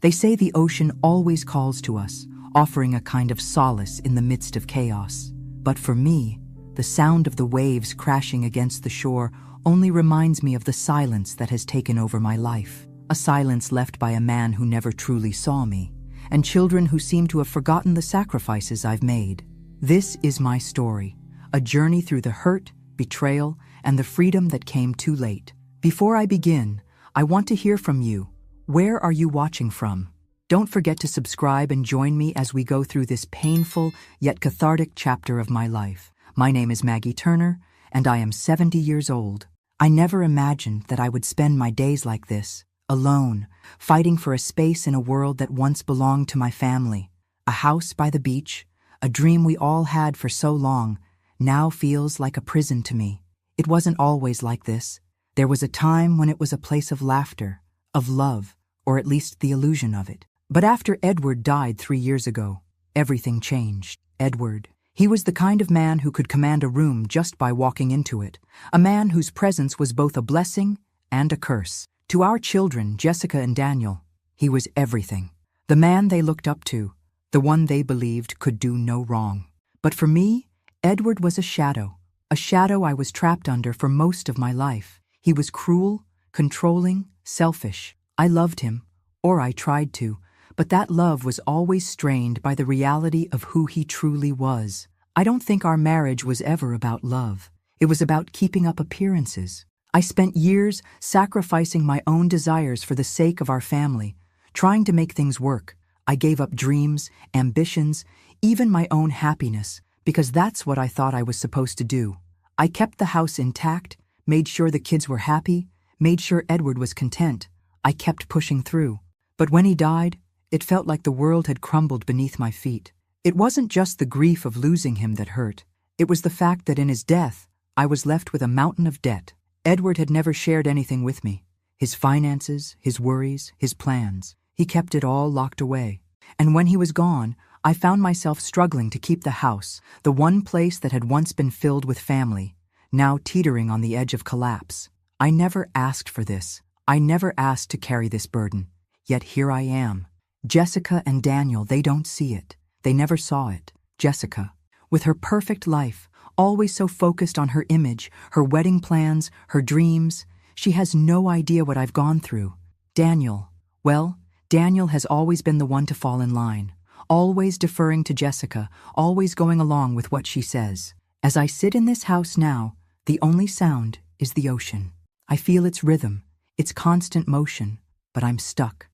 They say the ocean always calls to us, offering a kind of solace in the midst of chaos. But for me, the sound of the waves crashing against the shore only reminds me of the silence that has taken over my life. A silence left by a man who never truly saw me, and children who seem to have forgotten the sacrifices I've made. This is my story, a journey through the hurt, betrayal, and the freedom that came too late. Before I begin, I want to hear from you. Where are you watching from? Don't forget to subscribe and join me as we go through this painful yet cathartic chapter of my life. My name is Maggie Turner, and I am 70 years old. I never imagined that I would spend my days like this, alone, fighting for a space in a world that once belonged to my family. A house by the beach, a dream we all had for so long, now feels like a prison to me. It wasn't always like this. There was a time when it was a place of laughter, of love, or at least the illusion of it. But after Edward died 3 years ago, everything changed. Edward, he was the kind of man who could command a room just by walking into it, a man whose presence was both a blessing and a curse. To our children, Jessica and Daniel, he was everything. The man they looked up to, the one they believed could do no wrong. But for me, Edward was a shadow I was trapped under for most of my life. He was cruel, controlling, selfish. I loved him, or I tried to, but that love was always strained by the reality of who he truly was. I don't think our marriage was ever about love. It was about keeping up appearances. I spent years sacrificing my own desires for the sake of our family, trying to make things work. I gave up dreams, ambitions, even my own happiness, because that's what I thought I was supposed to do. I kept the house intact, made sure the kids were happy, made sure Edward was content. I kept pushing through. But when he died, it felt like the world had crumbled beneath my feet. It wasn't just the grief of losing him that hurt. It was the fact that in his death, I was left with a mountain of debt. Edward had never shared anything with me. His finances, his worries, his plans. He kept it all locked away. And when he was gone, I found myself struggling to keep the house, the one place that had once been filled with family, now teetering on the edge of collapse. I never asked for this. I never asked to carry this burden. Yet here I am. Jessica and Daniel, they don't see it. They never saw it. Jessica, with her perfect life, always so focused on her image, her wedding plans, her dreams, she has no idea what I've gone through. Daniel, well, Daniel has always been the one to fall in line, always deferring to Jessica, always going along with what she says. As I sit in this house now, the only sound is the ocean. I feel its rhythm, its constant motion, but I'm stuck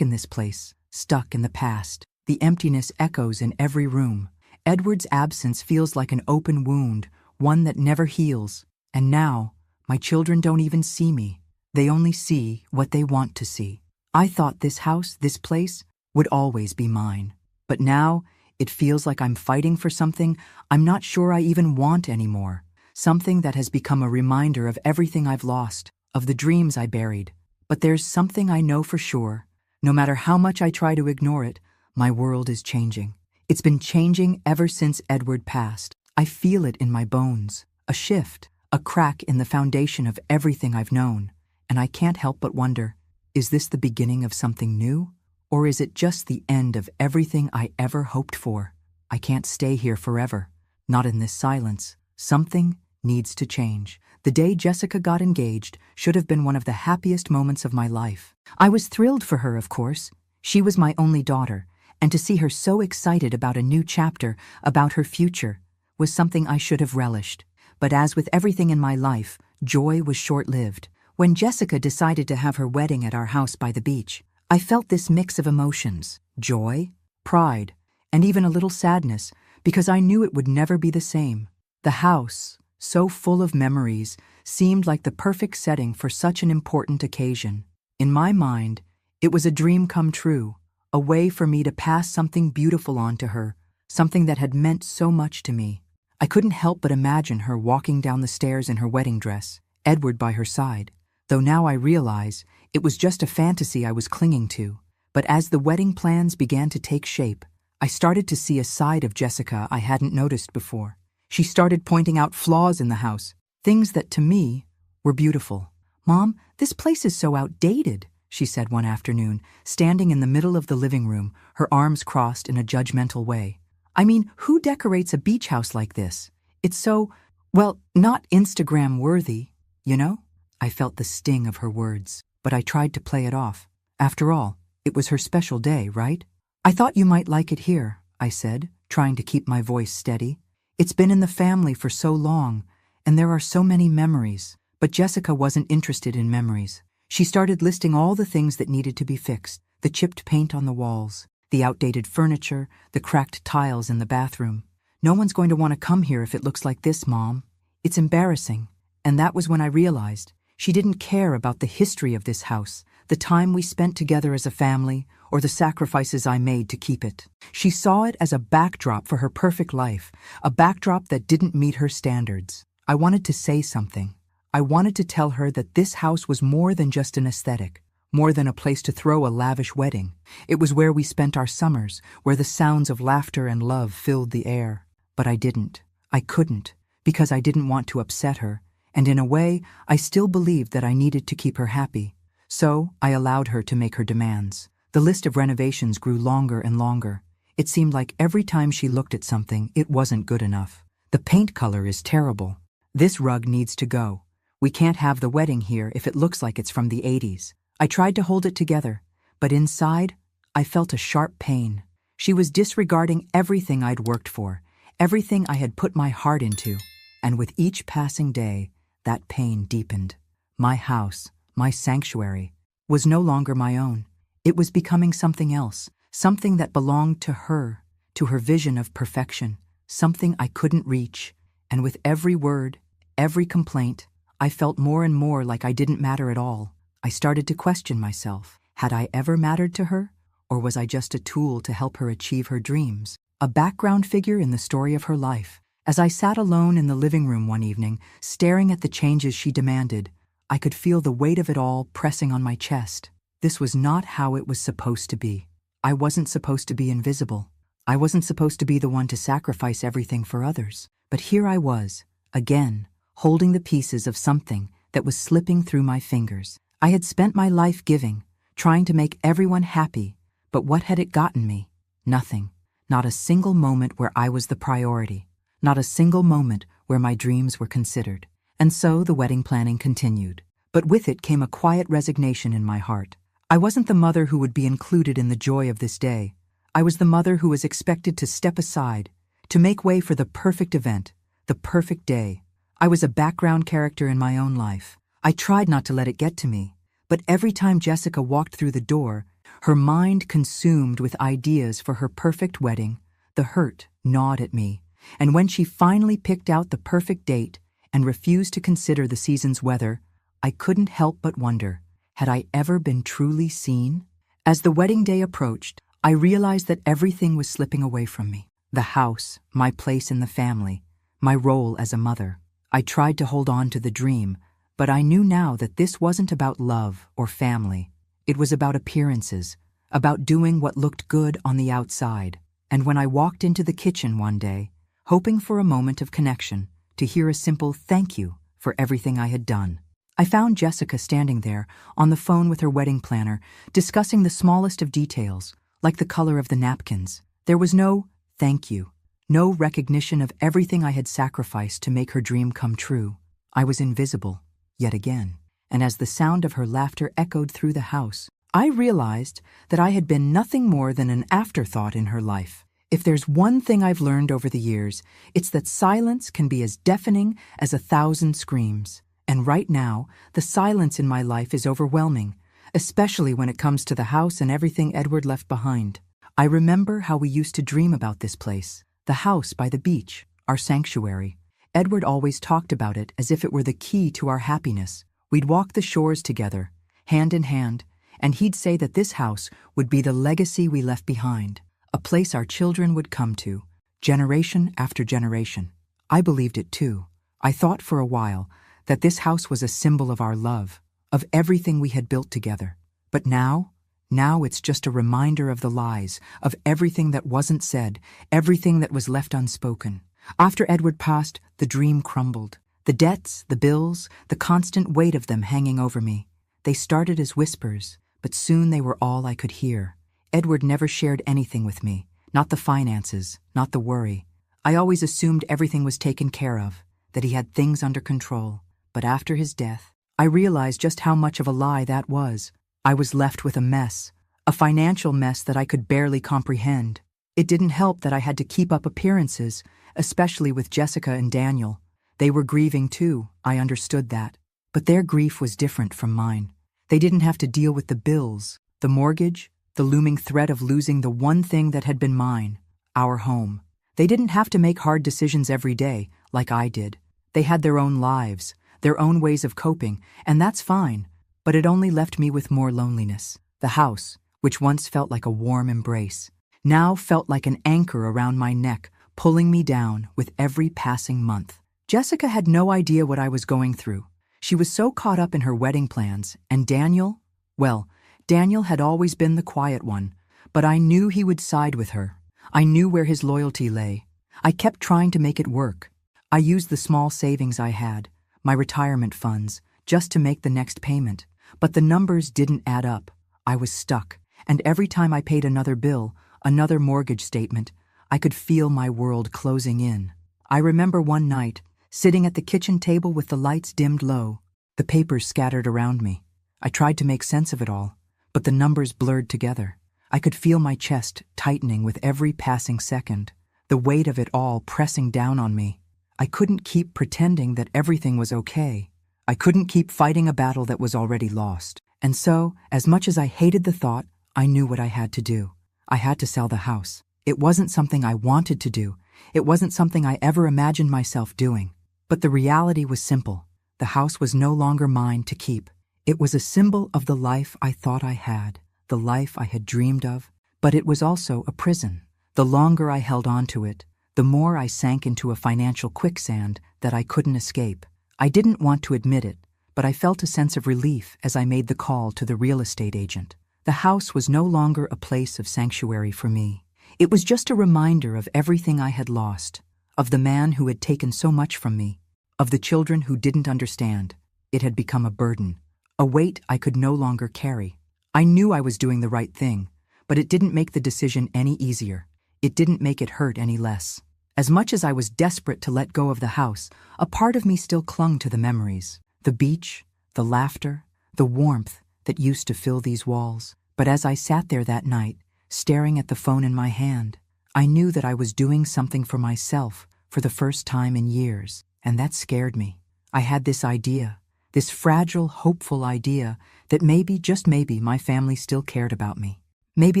in this place, stuck in the past. The emptiness echoes in every room. Edward's absence feels like an open wound, one that never heals. And now, my children don't even see me. They only see what they want to see. I thought this house, this place, would always be mine. But now, it feels like I'm fighting for something I'm not sure I even want anymore. Something that has become a reminder of everything I've lost, of the dreams I buried. But there's something I know for sure. No matter how much I try to ignore it, my world is changing. It's been changing ever since Edward passed. I feel it in my bones. A shift, a crack in the foundation of everything I've known. And I can't help but wonder, is this the beginning of something new? Or is it just the end of everything I ever hoped for? I can't stay here forever. Not in this silence. Something needs to change. The day Jessica got engaged should have been one of the happiest moments of my life. I was thrilled for her, of course. She was my only daughter, and to see her so excited about a new chapter, about her future, was something I should have relished. But as with everything in my life, joy was short-lived. When Jessica decided to have her wedding at our house by the beach, I felt this mix of emotions: joy, pride, and even a little sadness, because I knew it would never be the same. The house, so full of memories, seemed like the perfect setting for such an important occasion. In my mind, it was a dream come true, a way for me to pass something beautiful on to her, something that had meant so much to me. I couldn't help but imagine her walking down the stairs in her wedding dress, Edward by her side, though now I realize it was just a fantasy I was clinging to. But as the wedding plans began to take shape, I started to see a side of Jessica I hadn't noticed before. She started pointing out flaws in the house, things that to me were beautiful. "Mom, this place is so outdated," she said one afternoon, standing in the middle of the living room, her arms crossed in a judgmental way. I mean, who decorates a beach house like this? It's so, well, not Instagram-worthy, you know? I felt the sting of her words, but I tried to play it off. After all, it was her special day, right? I thought you might like it here, I said, trying to keep my voice steady. It's been in the family for so long, and there are so many memories. But Jessica wasn't interested in memories. She started listing all the things that needed to be fixed: the chipped paint on the walls, the outdated furniture, the cracked tiles in the bathroom. No one's going to want to come here if it looks like this, Mom. It's embarrassing. And that was when I realized she didn't care about the history of this house, the time we spent together as a family, or the sacrifices I made to keep it. She saw it as a backdrop for her perfect life, a backdrop that didn't meet her standards. I wanted to say something. I wanted to tell her that this house was more than just an aesthetic, more than a place to throw a lavish wedding. It was where we spent our summers, where the sounds of laughter and love filled the air. But I didn't. I couldn't, because I didn't want to upset her, and in a way, I still believed that I needed to keep her happy. So I allowed her to make her demands. The list of renovations grew longer and longer. It seemed like every time she looked at something, it wasn't good enough. The paint color is terrible. This rug needs to go. We can't have the wedding here if it looks like it's from the 80s. I tried to hold it together, but inside, I felt a sharp pain. She was disregarding everything I'd worked for, everything I had put my heart into, and with each passing day, that pain deepened. My house, my sanctuary, was no longer my own. It was becoming something else, something that belonged to her vision of perfection, something I couldn't reach. And with every word, every complaint, I felt more and more like I didn't matter at all. I started to question myself. Had I ever mattered to her? Or was I just a tool to help her achieve her dreams? A background figure in the story of her life. As I sat alone in the living room one evening, staring at the changes she demanded, I could feel the weight of it all pressing on my chest. This was not how it was supposed to be. I wasn't supposed to be invisible. I wasn't supposed to be the one to sacrifice everything for others. But here I was, again, holding the pieces of something that was slipping through my fingers. I had spent my life giving, trying to make everyone happy, but what had it gotten me? Nothing. Not a single moment where I was the priority. Not a single moment where my dreams were considered. And so the wedding planning continued. But with it came a quiet resignation in my heart. I wasn't the mother who would be included in the joy of this day. I was the mother who was expected to step aside, to make way for the perfect event, the perfect day. I was a background character in my own life. I tried not to let it get to me, but every time Jessica walked through the door, her mind consumed with ideas for her perfect wedding, the hurt gnawed at me. And when she finally picked out the perfect date and refused to consider the season's weather, I couldn't help but wonder, had I ever been truly seen? As the wedding day approached, I realized that everything was slipping away from me. The house, my place in the family, my role as a mother. I tried to hold on to the dream, but I knew now that this wasn't about love or family. It was about appearances, about doing what looked good on the outside. And when I walked into the kitchen one day, hoping for a moment of connection, to hear a simple thank you for everything I had done, I found Jessica standing there on the phone with her wedding planner, discussing the smallest of details, like the color of the napkins. There was no thank you, no recognition of everything I had sacrificed to make her dream come true. I was invisible, yet again, and as the sound of her laughter echoed through the house, I realized that I had been nothing more than an afterthought in her life. If there's one thing I've learned over the years, it's that silence can be as deafening as 1,000 screams. And right now, the silence in my life is overwhelming, especially when it comes to the house and everything Edward left behind. I remember how we used to dream about this place, the house by the beach, our sanctuary. Edward always talked about it as if it were the key to our happiness. We'd walk the shores together, hand in hand, and he'd say that this house would be the legacy we left behind, a place our children would come to, generation after generation. I believed it too. I thought for a while that this house was a symbol of our love, of everything we had built together. But now it's just a reminder of the lies, of everything that wasn't said, everything that was left unspoken. After Edward passed, the dream crumbled. The debts, the bills, the constant weight of them hanging over me. They started as whispers, but soon they were all I could hear. Edward never shared anything with me, not the finances, not the worry. I always assumed everything was taken care of, that he had things under control. But after his death, I realized just how much of a lie that was. I was left with a mess, a financial mess that I could barely comprehend. It didn't help that I had to keep up appearances, especially with Jessica and Daniel. They were grieving too, I understood that. But their grief was different from mine. They didn't have to deal with the bills, the mortgage, the looming threat of losing the one thing that had been mine, our home. They didn't have to make hard decisions every day, like I did. They had their own lives, their own ways of coping, and that's fine. But it only left me with more loneliness. The house, which once felt like a warm embrace, now felt like an anchor around my neck, pulling me down with every passing month. Jessica had no idea what I was going through. She was so caught up in her wedding plans, and Daniel? Well, Daniel had always been the quiet one, but I knew he would side with her. I knew where his loyalty lay. I kept trying to make it work. I used the small savings I had, my retirement funds, just to make the next payment. But the numbers didn't add up. I was stuck, and every time I paid another bill, another mortgage statement, I could feel my world closing in. I remember one night, sitting at the kitchen table with the lights dimmed low, the papers scattered around me. I tried to make sense of it all, but the numbers blurred together. I could feel my chest tightening with every passing second, the weight of it all pressing down on me. I couldn't keep pretending that everything was okay. I couldn't keep fighting a battle that was already lost. And so, as much as I hated the thought, I knew what I had to do. I had to sell the house. It wasn't something I wanted to do. It wasn't something I ever imagined myself doing. But the reality was simple. The house was no longer mine to keep. It was a symbol of the life I thought I had, the life I had dreamed of, but it was also a prison. The longer I held on to it, the more I sank into a financial quicksand that I couldn't escape. I didn't want to admit it, but I felt a sense of relief as I made the call to the real estate agent. The house was no longer a place of sanctuary for me. It was just a reminder of everything I had lost, of the man who had taken so much from me, of the children who didn't understand. It had become a burden, a weight I could no longer carry. I knew I was doing the right thing, but it didn't make the decision any easier. It didn't make it hurt any less. As much as I was desperate to let go of the house, a part of me still clung to the memories, the beach, the laughter, the warmth that used to fill these walls. But as I sat there that night, staring at the phone in my hand, I knew that I was doing something for myself for the first time in years, and that scared me. I had this idea, this fragile, hopeful idea that maybe, just maybe, my family still cared about me. Maybe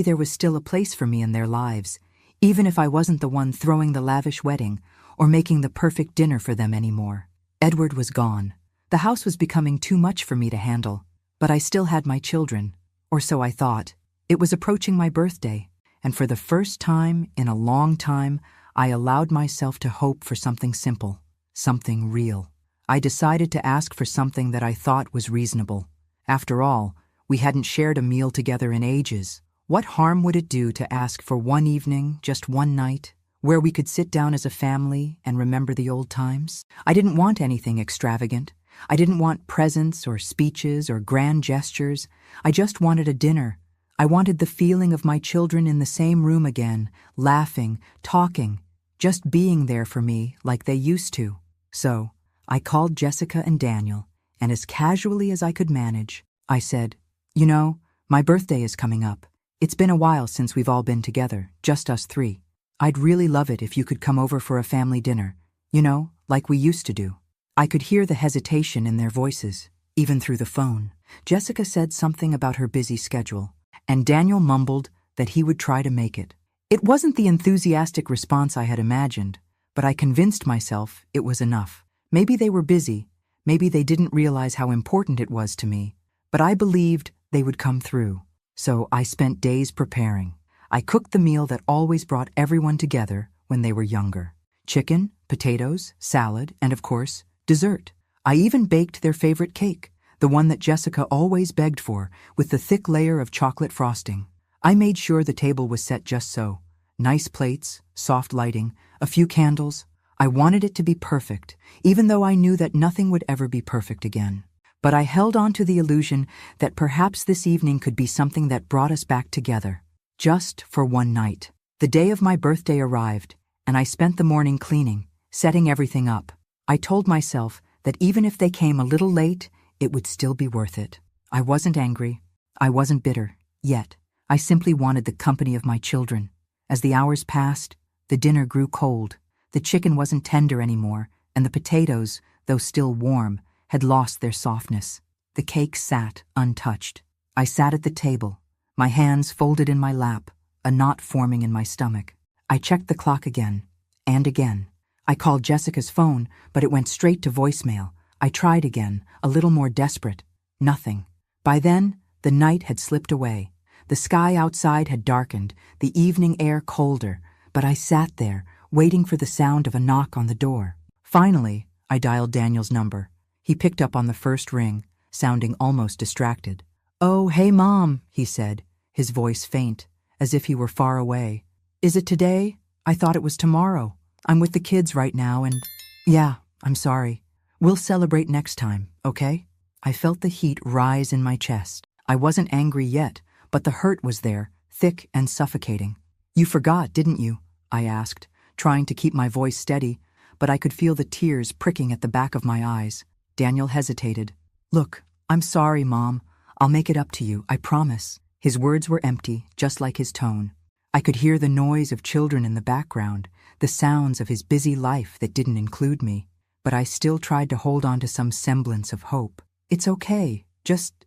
there was still a place for me in their lives, even if I wasn't the one throwing the lavish wedding or making the perfect dinner for them anymore. Edward was gone. The house was becoming too much for me to handle, but I still had my children, or so I thought. It was approaching my birthday, and for the first time in a long time, I allowed myself to hope for something simple, something real. I decided to ask for something that I thought was reasonable. After all, we hadn't shared a meal together in ages. What harm would it do to ask for one evening, just one night, where we could sit down as a family and remember the old times? I didn't want anything extravagant. I didn't want presents or speeches or grand gestures. I just wanted a dinner. I wanted the feeling of my children in the same room again, laughing, talking, just being there for me like they used to. So, I called Jessica and Daniel, and as casually as I could manage, I said, "You know, my birthday is coming up. It's been a while since we've all been together, just us three. I'd really love it if you could come over for a family dinner, you know, like we used to do." I could hear the hesitation in their voices, even through the phone. Jessica said something about her busy schedule, and Daniel mumbled that he would try to make it. It wasn't the enthusiastic response I had imagined, but I convinced myself it was enough. Maybe they were busy, maybe they didn't realize how important it was to me, but I believed they would come through. So I spent days preparing. I cooked the meal that always brought everyone together when they were younger. Chicken, potatoes, salad, and of course, dessert. I even baked their favorite cake, the one that Jessica always begged for, with the thick layer of chocolate frosting. I made sure the table was set just so. Nice plates, soft lighting, a few candles. I wanted it to be perfect, even though I knew that nothing would ever be perfect again. But I held on to the illusion that perhaps this evening could be something that brought us back together. Just for one night. The day of my birthday arrived, and I spent the morning cleaning, setting everything up. I told myself that even if they came a little late, it would still be worth it. I wasn't angry. I wasn't bitter. Yet. I simply wanted the company of my children. As the hours passed, the dinner grew cold. The chicken wasn't tender anymore, and the potatoes, though still warm, had lost their softness. The cake sat untouched. I sat at the table, my hands folded in my lap, a knot forming in my stomach. I checked the clock again, and again. I called Jessica's phone, but it went straight to voicemail. I tried again, a little more desperate. Nothing. By then, the night had slipped away. The sky outside had darkened, the evening air colder, but I sat there, waiting for the sound of a knock on the door. Finally, I dialed Daniel's number. He picked up on the first ring, sounding almost distracted. "Oh, hey, Mom," he said, his voice faint, as if he were far away. "Is it today? I thought it was tomorrow. I'm with the kids right now and—" "Yeah, I'm sorry. We'll celebrate next time, okay?" I felt the heat rise in my chest. I wasn't angry yet, but the hurt was there, thick and suffocating. "You forgot, didn't you?" I asked, trying to keep my voice steady, but I could feel the tears pricking at the back of my eyes. Daniel hesitated. "Look, I'm sorry, Mom. I'll make it up to you, I promise." His words were empty, just like his tone. I could hear the noise of children in the background, the sounds of his busy life that didn't include me, but I still tried to hold on to some semblance of hope. "It's okay. Just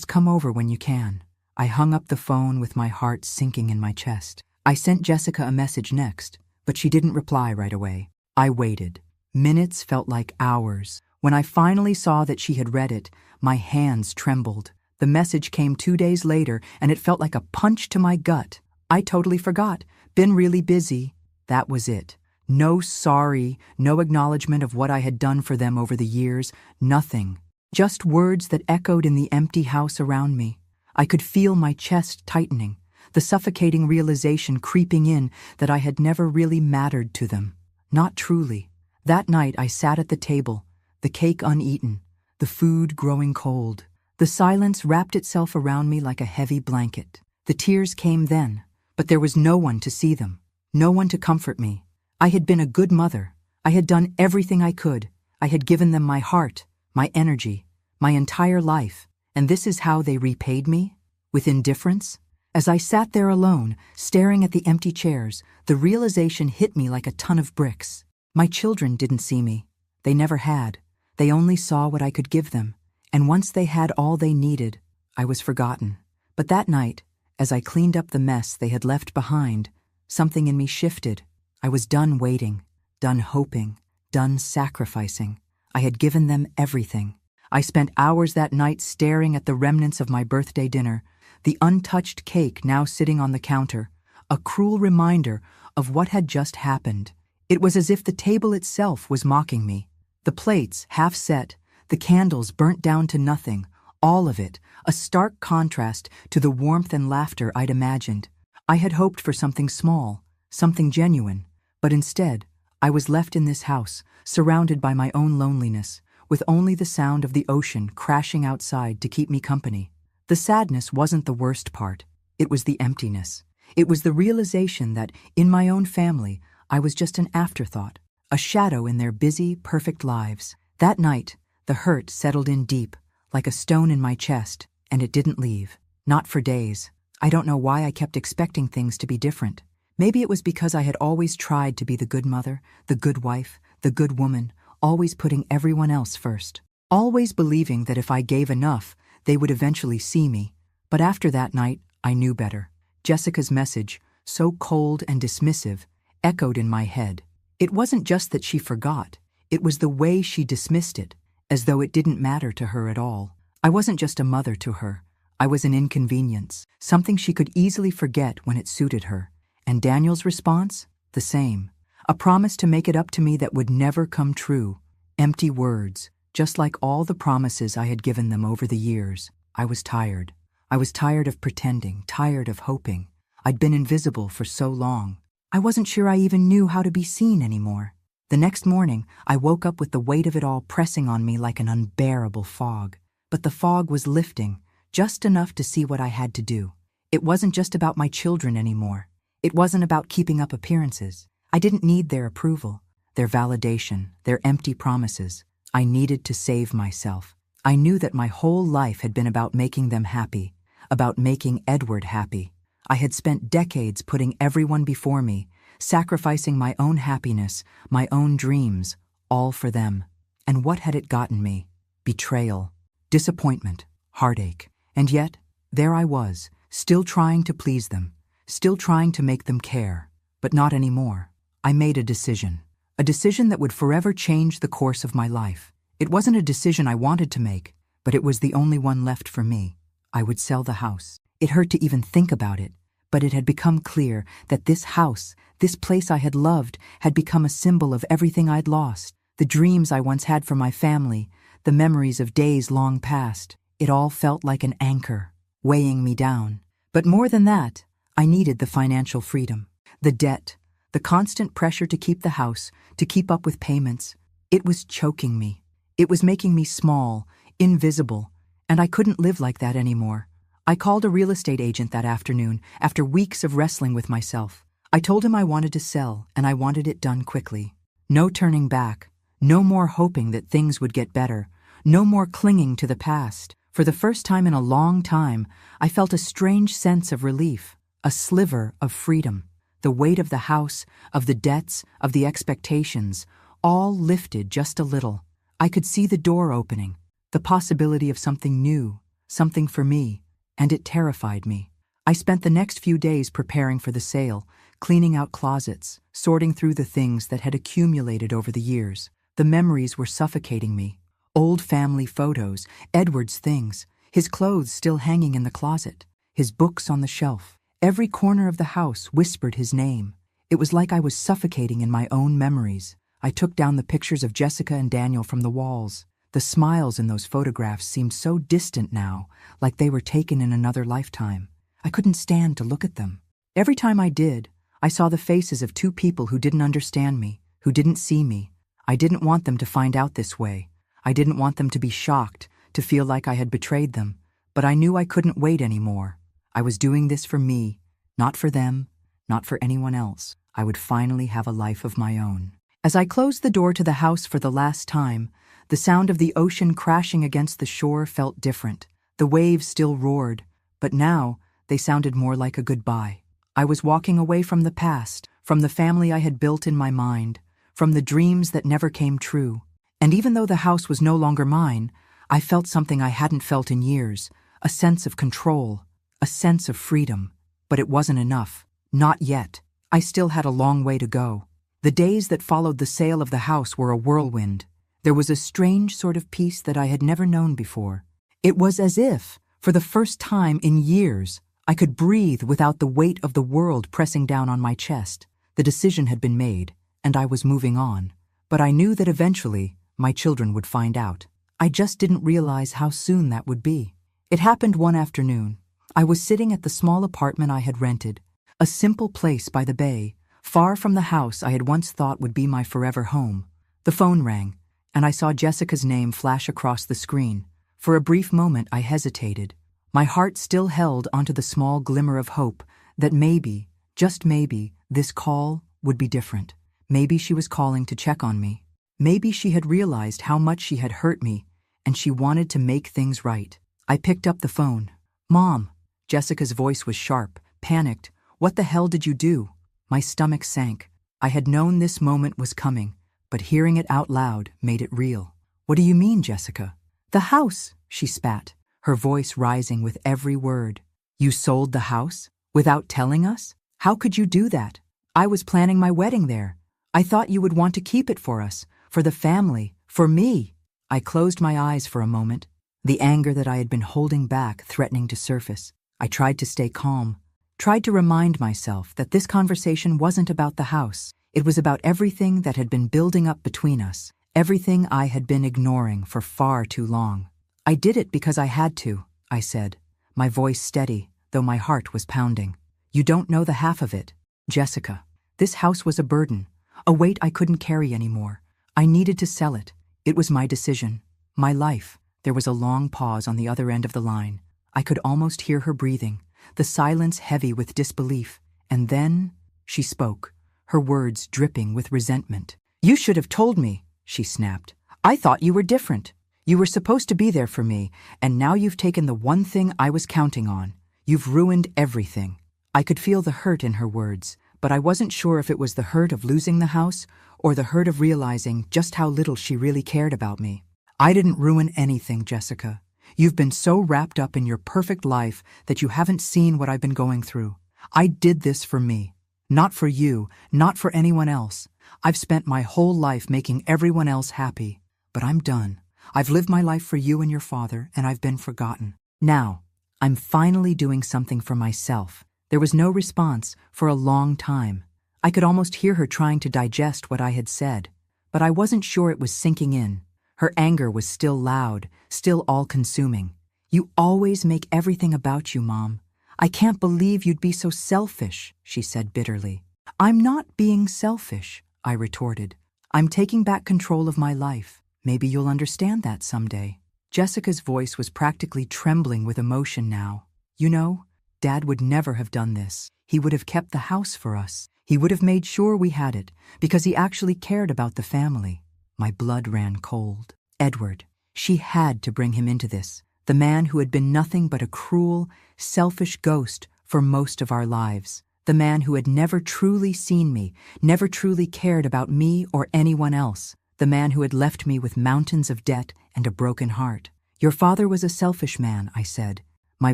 come over when you can." I hung up the phone with my heart sinking in my chest. I sent Jessica a message next, but she didn't reply right away. I waited. Minutes felt like hours. When I finally saw that she had read it, my hands trembled. The message came 2 days later, and it felt like a punch to my gut. "I totally forgot. Been really busy." That was it. No sorry, no acknowledgement of what I had done for them over the years, nothing. Just words that echoed in the empty house around me. I could feel my chest tightening, the suffocating realization creeping in that I had never really mattered to them. Not truly. That night I sat at the table, the cake uneaten, the food growing cold. The silence wrapped itself around me like a heavy blanket. The tears came then, but there was no one to see them, no one to comfort me. I had been a good mother. I had done everything I could. I had given them my heart, my energy, my entire life, and this is how they repaid me? With indifference? As I sat there alone, staring at the empty chairs, the realization hit me like a ton of bricks. My children didn't see me. They never had. They only saw what I could give them, and once they had all they needed, I was forgotten. But that night, as I cleaned up the mess they had left behind, something in me shifted. I was done waiting, done hoping, done sacrificing. I had given them everything. I spent hours that night staring at the remnants of my birthday dinner, the untouched cake now sitting on the counter, a cruel reminder of what had just happened. It was as if the table itself was mocking me. The plates, half set, the candles burnt down to nothing, all of it, a stark contrast to the warmth and laughter I'd imagined. I had hoped for something small, something genuine, but instead, I was left in this house, surrounded by my own loneliness, with only the sound of the ocean crashing outside to keep me company. The sadness wasn't the worst part. It was the emptiness. It was the realization that, in my own family, I was just an afterthought, a shadow in their busy, perfect lives. That night, the hurt settled in deep, like a stone in my chest, and it didn't leave. Not for days. I don't know why I kept expecting things to be different. Maybe it was because I had always tried to be the good mother, the good wife, the good woman, always putting everyone else first. Always believing that if I gave enough, they would eventually see me. But after that night, I knew better. Jessica's message, so cold and dismissive, echoed in my head. It wasn't just that she forgot. It was the way she dismissed it, as though it didn't matter to her at all. I wasn't just a mother to her. I was an inconvenience, something she could easily forget when it suited her. And Daniel's response? The same. A promise to make it up to me that would never come true. Empty words, just like all the promises I had given them over the years. I was tired. I was tired of pretending, tired of hoping. I'd been invisible for so long. I wasn't sure I even knew how to be seen anymore. The next morning, I woke up with the weight of it all pressing on me like an unbearable fog. but the fog was lifting, just enough to see what I had to do. It wasn't just about my children anymore. It wasn't about keeping up appearances. I didn't need their approval, their validation, their empty promises. I needed to save myself. I knew that my whole life had been about making them happy, about making Edward happy. I had spent decades putting everyone before me, sacrificing my own happiness, my own dreams, all for them. And what had it gotten me? Betrayal, disappointment, heartache. And yet, there I was, still trying to please them, still trying to make them care. But not anymore. I made a decision that would forever change the course of my life. It wasn't a decision I wanted to make, but it was the only one left for me. I would sell the house. It hurt to even think about it, but it had become clear that this house, this place I had loved, had become a symbol of everything I'd lost. The dreams I once had for my family, the memories of days long past. It all felt like an anchor, weighing me down. But more than that, I needed the financial freedom. The debt, the constant pressure to keep the house, to keep up with payments. It was choking me. It was making me small, invisible, and I couldn't live like that anymore. I called a real estate agent that afternoon, after weeks of wrestling with myself. I told him I wanted to sell, and I wanted it done quickly. No turning back, no more hoping that things would get better, no more clinging to the past. For the first time in a long time, I felt a strange sense of relief, a sliver of freedom. The weight of the house, of the debts, of the expectations, all lifted just a little. I could see the door opening, the possibility of something new, something for me, and it terrified me. I spent the next few days preparing for the sale, cleaning out closets, sorting through the things that had accumulated over the years. The memories were suffocating me. Old family photos, Edward's things, his clothes still hanging in the closet, his books on the shelf. Every corner of the house whispered his name. It was like I was suffocating in my own memories. I took down the pictures of Jessica and Daniel from the walls. The smiles in those photographs seemed so distant now, like they were taken in another lifetime. I couldn't stand to look at them. Every time I did, I saw the faces of two people who didn't understand me, who didn't see me. I didn't want them to find out this way. I didn't want them to be shocked, to feel like I had betrayed them. But I knew I couldn't wait anymore. I was doing this for me, not for them, not for anyone else. I would finally have a life of my own. As I closed the door to the house for the last time, the sound of the ocean crashing against the shore felt different. The waves still roared, but now they sounded more like a goodbye. I was walking away from the past, from the family I had built in my mind, from the dreams that never came true. And even though the house was no longer mine, I felt something I hadn't felt in years, a sense of control, a sense of freedom. But it wasn't enough. Not yet. I still had a long way to go. The days that followed the sale of the house were a whirlwind. There was a strange sort of peace that I had never known before. It was as if, for the first time in years, I could breathe without the weight of the world pressing down on my chest. The decision had been made, and I was moving on. But I knew that eventually, my children would find out. I just didn't realize how soon that would be. It happened one afternoon. I was sitting at the small apartment I had rented, a simple place by the bay, far from the house I had once thought would be my forever home. The phone rang, and I saw Jessica's name flash across the screen. For a brief moment I hesitated. My heart still held onto the small glimmer of hope that maybe, just maybe, this call would be different. Maybe she was calling to check on me. Maybe she had realized how much she had hurt me, and she wanted to make things right. I picked up the phone. "Mom." Jessica's voice was sharp, panicked. "What the hell did you do?" My stomach sank. I had known this moment was coming, but hearing it out loud made it real. "What do you mean, Jessica?" "The house," she spat, her voice rising with every word. "You sold the house? Without telling us? How could you do that? I was planning my wedding there. I thought you would want to keep it for us, for the family, for me." I closed my eyes for a moment, the anger that I had been holding back threatening to surface. I tried to stay calm, tried to remind myself that this conversation wasn't about the house. It was about everything that had been building up between us, everything I had been ignoring for far too long. "I did it because I had to," I said, my voice steady, though my heart was pounding. "You don't know the half of it, Jessica. This house was a burden, a weight I couldn't carry anymore. I needed to sell it. It was my decision, my life. There was a long pause on the other end of the line. I could almost hear her breathing, the silence heavy with disbelief. And then she spoke, her words dripping with resentment. "You should have told me," she snapped. "I thought you were different. You were supposed to be there for me, and now you've taken the one thing I was counting on. You've ruined everything." I could feel the hurt in her words, but I wasn't sure if it was the hurt of losing the house or the hurt of realizing just how little she really cared about me. "I didn't ruin anything, Jessica. You've been so wrapped up in your perfect life that you haven't seen what I've been going through. I did this for me. Not for you, not for anyone else. I've spent my whole life making everyone else happy. But I'm done. I've lived my life for you and your father, and I've been forgotten. Now, I'm finally doing something for myself." There was no response for a long time. I could almost hear her trying to digest what I had said, but I wasn't sure it was sinking in. Her anger was still loud, still all-consuming. "You always make everything about you, Mom. I can't believe you'd be so selfish," she said bitterly. "I'm not being selfish," I retorted. "I'm taking back control of my life. Maybe you'll understand that someday." Jessica's voice was practically trembling with emotion now. "You know, Dad would never have done this. He would have kept the house for us. He would have made sure we had it, because he actually cared about the family." My blood ran cold. Edward. She had to bring him into this. The man who had been nothing but a cruel, selfish ghost for most of our lives. The man who had never truly seen me, never truly cared about me or anyone else. The man who had left me with mountains of debt and a broken heart. "Your father was a selfish man," I said, my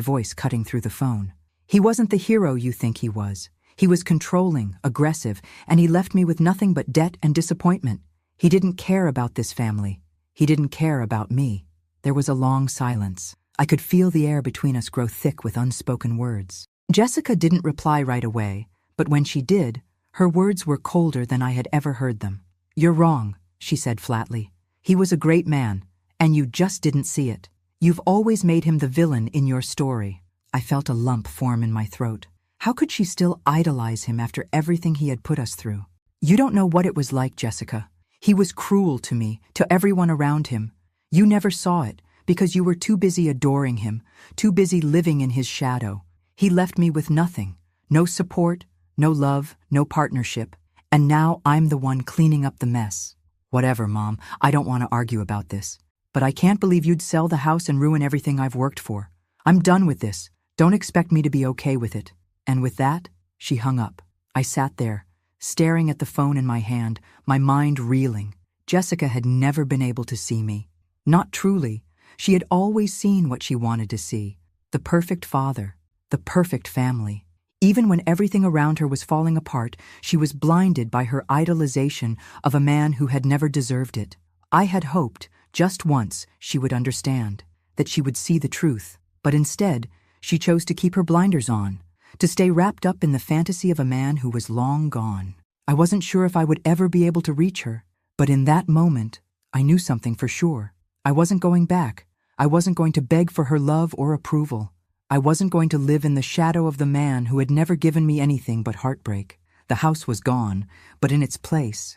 voice cutting through the phone. "He wasn't the hero you think he was. He was controlling, aggressive, and he left me with nothing but debt and disappointment. He didn't care about this family. He didn't care about me." There was a long silence. I could feel the air between us grow thick with unspoken words. Jessica didn't reply right away, but when she did, her words were colder than I had ever heard them. "You're wrong," she said flatly. "He was a great man, and you just didn't see it. You've always made him the villain in your story." I felt a lump form in my throat. How could she still idolize him after everything he had put us through? "You don't know what it was like, Jessica. He was cruel to me, to everyone around him. You never saw it, because you were too busy adoring him, too busy living in his shadow. He left me with nothing. No support, no love, no partnership. And now I'm the one cleaning up the mess." "Whatever, Mom. I don't want to argue about this. But I can't believe you'd sell the house and ruin everything I've worked for. I'm done with this. Don't expect me to be okay with it." And with that, she hung up. I sat there, staring at the phone in my hand, my mind reeling. Jessica had never been able to see me. Not truly. She had always seen what she wanted to see. The perfect father, the perfect family. Even when everything around her was falling apart, she was blinded by her idolization of a man who had never deserved it. I had hoped, just once, she would understand, that she would see the truth. But instead, she chose to keep her blinders on, to stay wrapped up in the fantasy of a man who was long gone. I wasn't sure if I would ever be able to reach her, but in that moment, I knew something for sure. I wasn't going back. I wasn't going to beg for her love or approval. I wasn't going to live in the shadow of the man who had never given me anything but heartbreak. The house was gone, but in its place,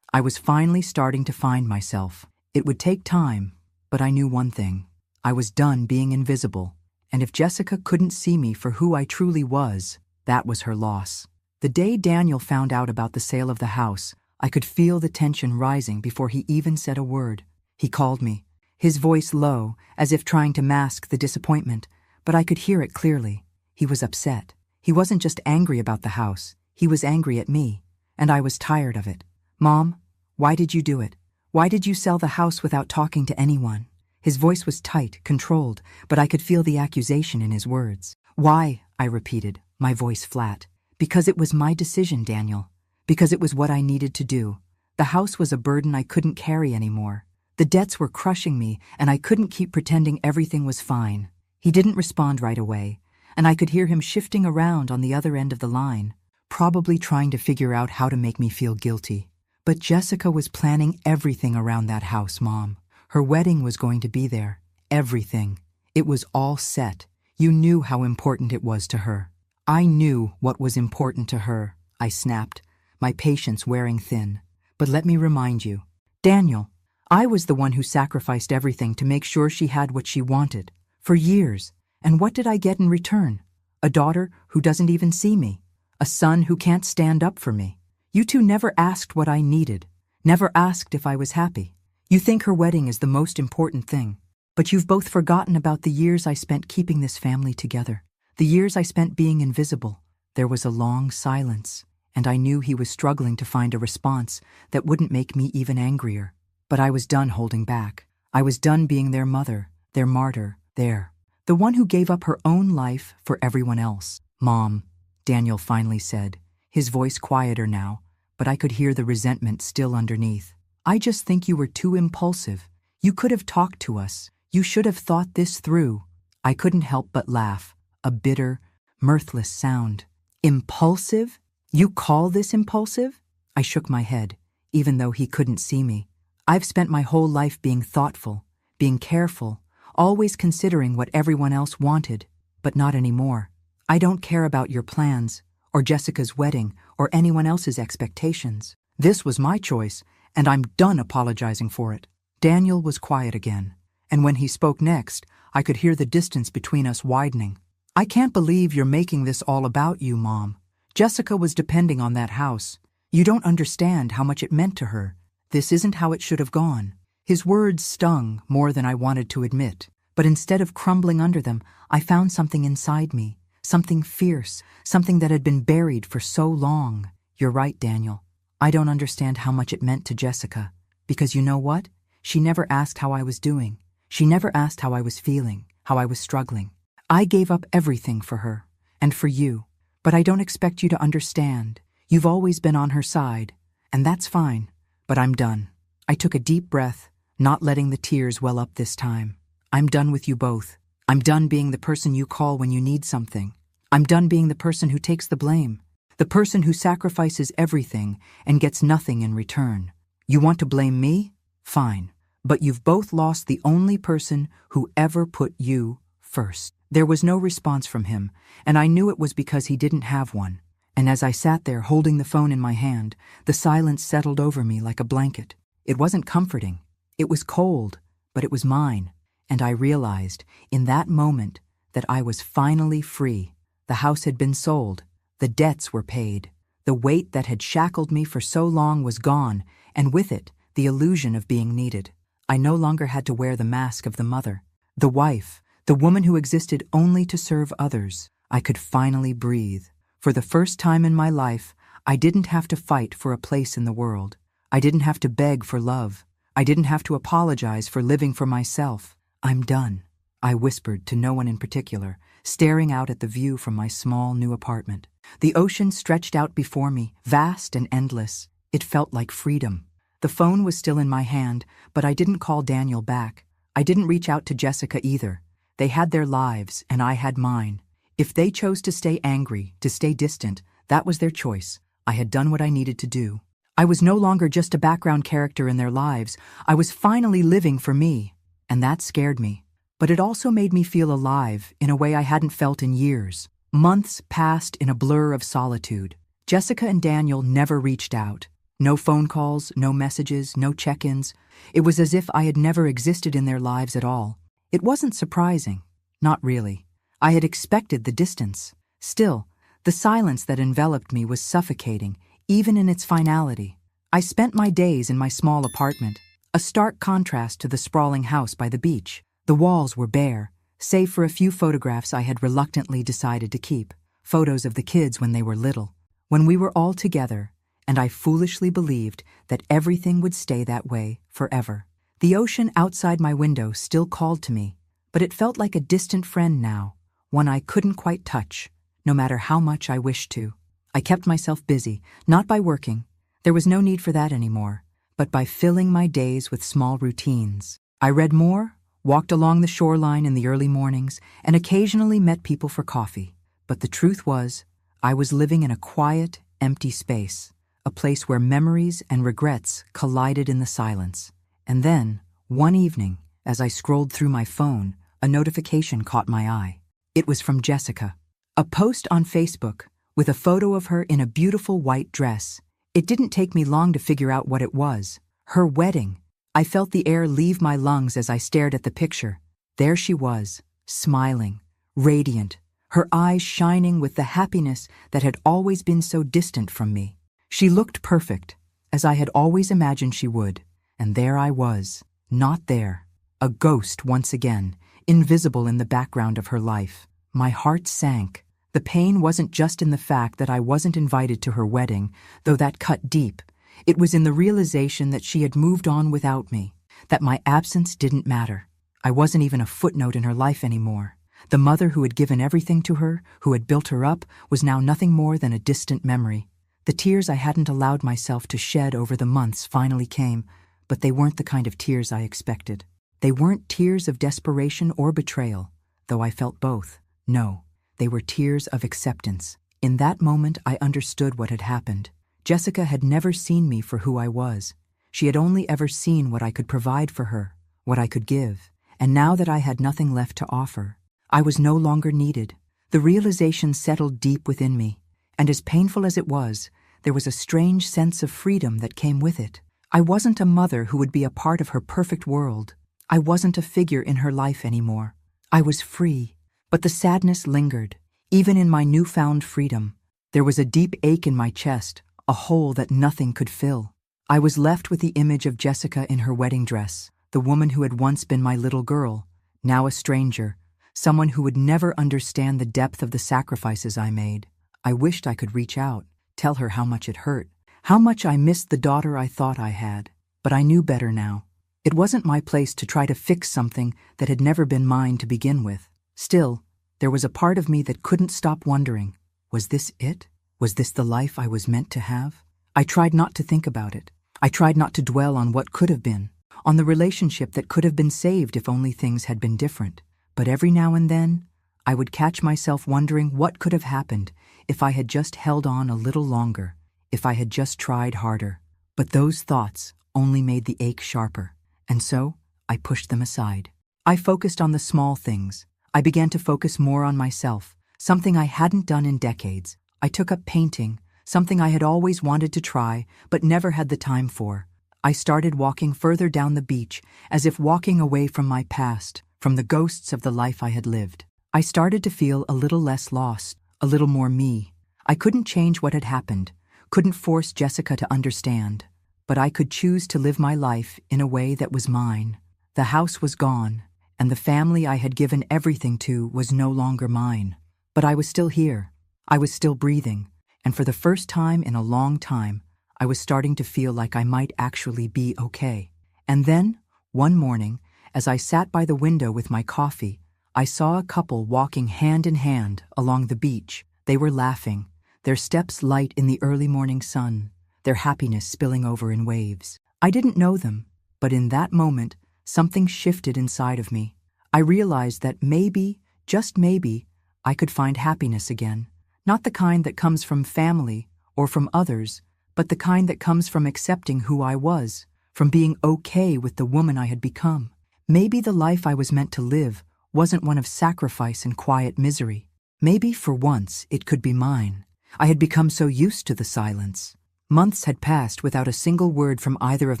I was finally starting to find myself. It would take time, but I knew one thing. I was done being invisible. And if Jessica couldn't see me for who I truly was, that was her loss. The day Daniel found out about the sale of the house, I could feel the tension rising before he even said a word. He called me, his voice low, as if trying to mask the disappointment, but I could hear it clearly. He was upset. He wasn't just angry about the house. He was angry at me, and I was tired of it. "Mom, why did you do it? Why did you sell the house without talking to anyone?" His voice was tight, controlled, but I could feel the accusation in his words. "Why?" I repeated, my voice flat. "Because it was my decision, Daniel. Because it was what I needed to do. The house was a burden I couldn't carry anymore. The debts were crushing me, and I couldn't keep pretending everything was fine." He didn't respond right away, and I could hear him shifting around on the other end of the line, probably trying to figure out how to make me feel guilty. But Jessica was planning everything around that house, Mom. Her wedding was going to be there. Everything. It was all set. You knew how important it was to her. "I knew what was important to her," I snapped, my patience wearing thin. "But let me remind you, Daniel, I was the one who sacrificed everything to make sure she had what she wanted, for years. And what did I get in return? A daughter who doesn't even see me. A son who can't stand up for me. You two never asked what I needed. Never asked if I was happy. You think her wedding is the most important thing. But you've both forgotten about the years I spent keeping this family together. The years I spent being invisible. There was a long silence, and I knew he was struggling to find a response that wouldn't make me even angrier. But I was done holding back. I was done being their mother, their martyr, the one who gave up her own life for everyone else. "Mom," Daniel finally said, his voice quieter now, but I could hear the resentment still underneath. "I just think you were too impulsive. You could have talked to us. You should have thought this through." I couldn't help but laugh, a bitter, mirthless sound. "Impulsive? You call this impulsive?" I shook my head, even though he couldn't see me. "I've spent my whole life being thoughtful, being careful, always considering what everyone else wanted, but not anymore. I don't care about your plans, or Jessica's wedding, or anyone else's expectations. This was my choice, and I'm done apologizing for it." Daniel was quiet again, and when he spoke next, I could hear the distance between us widening. "I can't believe you're making this all about you, Mom. Jessica was depending on that house. You don't understand how much it meant to her. This isn't how it should have gone." His words stung more than I wanted to admit, but instead of crumbling under them, I found something inside me, something fierce, something that had been buried for so long. "You're right, Daniel. I don't understand how much it meant to Jessica, because you know what? She never asked how I was doing. She never asked how I was feeling, how I was struggling. I gave up everything for her, and for you, but I don't expect you to understand. You've always been on her side, and that's fine, but I'm done." I took a deep breath, not letting the tears well up this time. "I'm done with you both. I'm done being the person you call when you need something. I'm done being the person who takes the blame, the person who sacrifices everything and gets nothing in return. You want to blame me? Fine. But you've both lost the only person who ever put you first." There was no response from him, and I knew it was because he didn't have one. And as I sat there holding the phone in my hand, the silence settled over me like a blanket. It wasn't comforting. It was cold, but it was mine. And I realized, in that moment, that I was finally free. The house had been sold. The debts were paid. The weight that had shackled me for so long was gone, and with it, the illusion of being needed. I no longer had to wear the mask of the mother, the wife, the woman who existed only to serve others. I could finally breathe. For the first time in my life, I didn't have to fight for a place in the world. I didn't have to beg for love. I didn't have to apologize for living for myself. "I'm done," I whispered to no one in particular, staring out at the view from my small new apartment. The ocean stretched out before me, vast and endless. It felt like freedom. The phone was still in my hand, but I didn't call Daniel back. I didn't reach out to Jessica either. They had their lives, and I had mine. If they chose to stay angry, to stay distant, that was their choice. I had done what I needed to do. I was no longer just a background character in their lives. I was finally living for me, and that scared me. But it also made me feel alive in a way I hadn't felt in years. Months passed in a blur of solitude. Jessica and Daniel never reached out. No phone calls, no messages, no check-ins. It was as if I had never existed in their lives at all. It wasn't surprising. Not really. I had expected the distance. Still, the silence that enveloped me was suffocating, even in its finality. I spent my days in my small apartment, a stark contrast to the sprawling house by the beach. The walls were bare, save for a few photographs I had reluctantly decided to keep. Photos of the kids when they were little, when we were all together, and I foolishly believed that everything would stay that way forever. The ocean outside my window still called to me, but it felt like a distant friend now, one I couldn't quite touch, no matter how much I wished to. I kept myself busy, not by working. There was no need for that anymore, but by filling my days with small routines. I read more, walked along the shoreline in the early mornings, and occasionally met people for coffee. But the truth was, I was living in a quiet, empty space, a place where memories and regrets collided in the silence. And then, one evening, as I scrolled through my phone, a notification caught my eye. It was from Jessica. A post on Facebook with a photo of her in a beautiful white dress. It didn't take me long to figure out what it was. Her wedding. I felt the air leave my lungs as I stared at the picture. There she was, smiling, radiant, her eyes shining with the happiness that had always been so distant from me. She looked perfect, as I had always imagined she would, and there I was, not there, a ghost once again, invisible in the background of her life. My heart sank. The pain wasn't just in the fact that I wasn't invited to her wedding, though that cut deep. It was in the realization that she had moved on without me, that my absence didn't matter. I wasn't even a footnote in her life anymore. The mother who had given everything to her, who had built her up, was now nothing more than a distant memory. The tears I hadn't allowed myself to shed over the months finally came, but they weren't the kind of tears I expected. They weren't tears of desperation or betrayal, though I felt both. No, they were tears of acceptance. In that moment, I understood what had happened. Jessica had never seen me for who I was. She had only ever seen what I could provide for her, what I could give. And now that I had nothing left to offer, I was no longer needed. The realization settled deep within me, and as painful as it was, there was a strange sense of freedom that came with it. I wasn't a mother who would be a part of her perfect world. I wasn't a figure in her life anymore. I was free, but the sadness lingered. Even in my newfound freedom, there was a deep ache in my chest, a hole that nothing could fill. I was left with the image of Jessica in her wedding dress, the woman who had once been my little girl, now a stranger, someone who would never understand the depth of the sacrifices I made. I wished I could reach out, tell her how much it hurt, how much I missed the daughter I thought I had. But I knew better now. It wasn't my place to try to fix something that had never been mine to begin with. Still, there was a part of me that couldn't stop wondering, was this it? Was this the life I was meant to have? I tried not to think about it. I tried not to dwell on what could have been, on the relationship that could have been saved if only things had been different. But every now and then, I would catch myself wondering what could have happened if I had just held on a little longer, if I had just tried harder. But those thoughts only made the ache sharper, and so I pushed them aside. I focused on the small things. I began to focus more on myself, something I hadn't done in decades. I took up painting, something I had always wanted to try, but never had the time for. I started walking further down the beach, as if walking away from my past, from the ghosts of the life I had lived. I started to feel a little less lost, a little more me. I couldn't change what had happened, couldn't force Jessica to understand, but I could choose to live my life in a way that was mine. The house was gone, and the family I had given everything to was no longer mine. But I was still here. I was still breathing, and for the first time in a long time, I was starting to feel like I might actually be okay. And then, one morning, as I sat by the window with my coffee, I saw a couple walking hand in hand along the beach. They were laughing, their steps light in the early morning sun, their happiness spilling over in waves. I didn't know them, but in that moment, something shifted inside of me. I realized that maybe, just maybe, I could find happiness again. Not the kind that comes from family or from others, but the kind that comes from accepting who I was, from being okay with the woman I had become. Maybe the life I was meant to live wasn't one of sacrifice and quiet misery. Maybe, for once, it could be mine. I had become so used to the silence. Months had passed without a single word from either of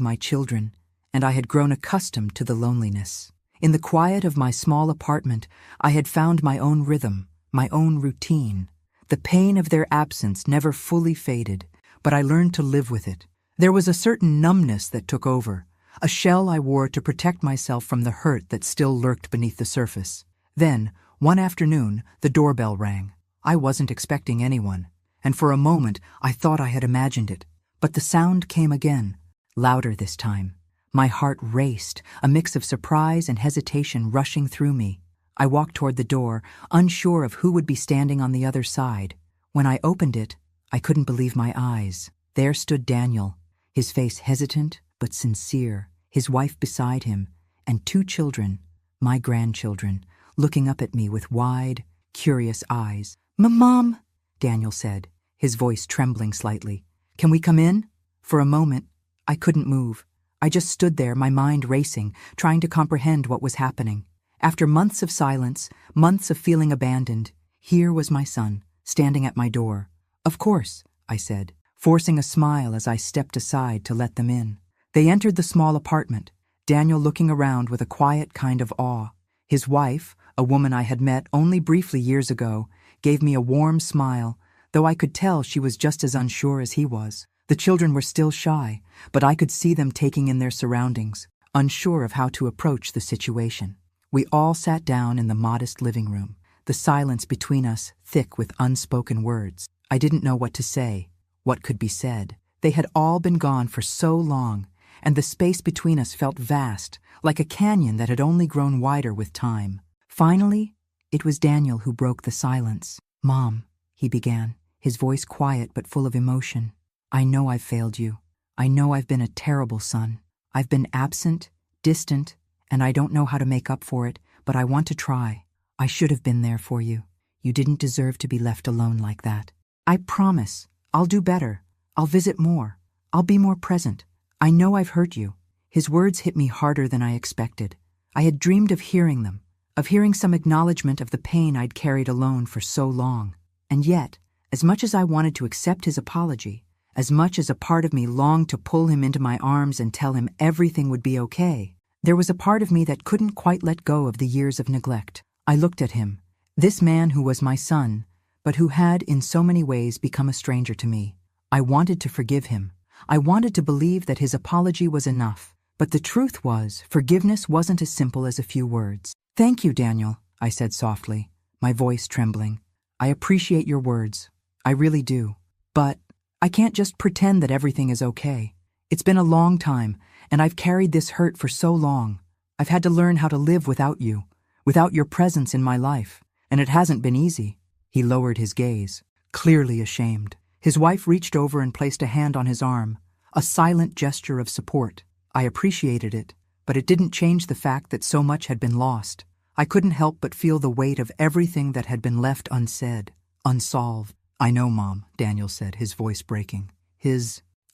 my children, and I had grown accustomed to the loneliness. In the quiet of my small apartment, I had found my own rhythm, my own routine. The pain of their absence never fully faded, but I learned to live with it. There was a certain numbness that took over, a shell I wore to protect myself from the hurt that still lurked beneath the surface. Then, one afternoon, the doorbell rang. I wasn't expecting anyone, and for a moment I thought I had imagined it. But the sound came again, louder this time. My heart raced, a mix of surprise and hesitation rushing through me. I walked toward the door, unsure of who would be standing on the other side. When I opened it, I couldn't believe my eyes. There stood Daniel, his face hesitant but sincere, his wife beside him, and two children, my grandchildren, looking up at me with wide, curious eyes. "Mom," Daniel said, his voice trembling slightly. "Can we come in?" For a moment, I couldn't move. I just stood there, my mind racing, trying to comprehend what was happening. After months of silence, months of feeling abandoned, here was my son, standing at my door. "Of course," I said, forcing a smile as I stepped aside to let them in. They entered the small apartment, Daniel looking around with a quiet kind of awe. His wife, a woman I had met only briefly years ago, gave me a warm smile, though I could tell she was just as unsure as he was. The children were still shy, but I could see them taking in their surroundings, unsure of how to approach the situation. We all sat down in the modest living room, the silence between us thick with unspoken words. I didn't know what to say, what could be said. They had all been gone for so long, and the space between us felt vast, like a canyon that had only grown wider with time. Finally, it was Daniel who broke the silence. "Mom," he began, his voice quiet but full of emotion. "I know I've failed you. I know I've been a terrible son. I've been absent, distant, and I don't know how to make up for it, but I want to try. I should have been there for you. You didn't deserve to be left alone like that. I promise, I'll do better. I'll visit more. I'll be more present. I know I've hurt you." His words hit me harder than I expected. I had dreamed of hearing them, of hearing some acknowledgement of the pain I'd carried alone for so long. And yet, as much as I wanted to accept his apology, as much as a part of me longed to pull him into my arms and tell him everything would be okay, there was a part of me that couldn't quite let go of the years of neglect. I looked at him, this man who was my son, but who had in so many ways become a stranger to me. I wanted to forgive him. I wanted to believe that his apology was enough. But the truth was, forgiveness wasn't as simple as a few words. "Thank you, Daniel," I said softly, my voice trembling. "I appreciate your words. I really do. But I can't just pretend that everything is okay. It's been a long time, and I've carried this hurt for so long. I've had to learn how to live without you, without your presence in my life, and it hasn't been easy." He lowered his gaze, clearly ashamed. His wife reached over and placed a hand on his arm, a silent gesture of support. I appreciated it, but it didn't change the fact that so much had been lost. I couldn't help but feel the weight of everything that had been left unsaid, unsolved. "I know, Mom," Daniel said, his voice breaking.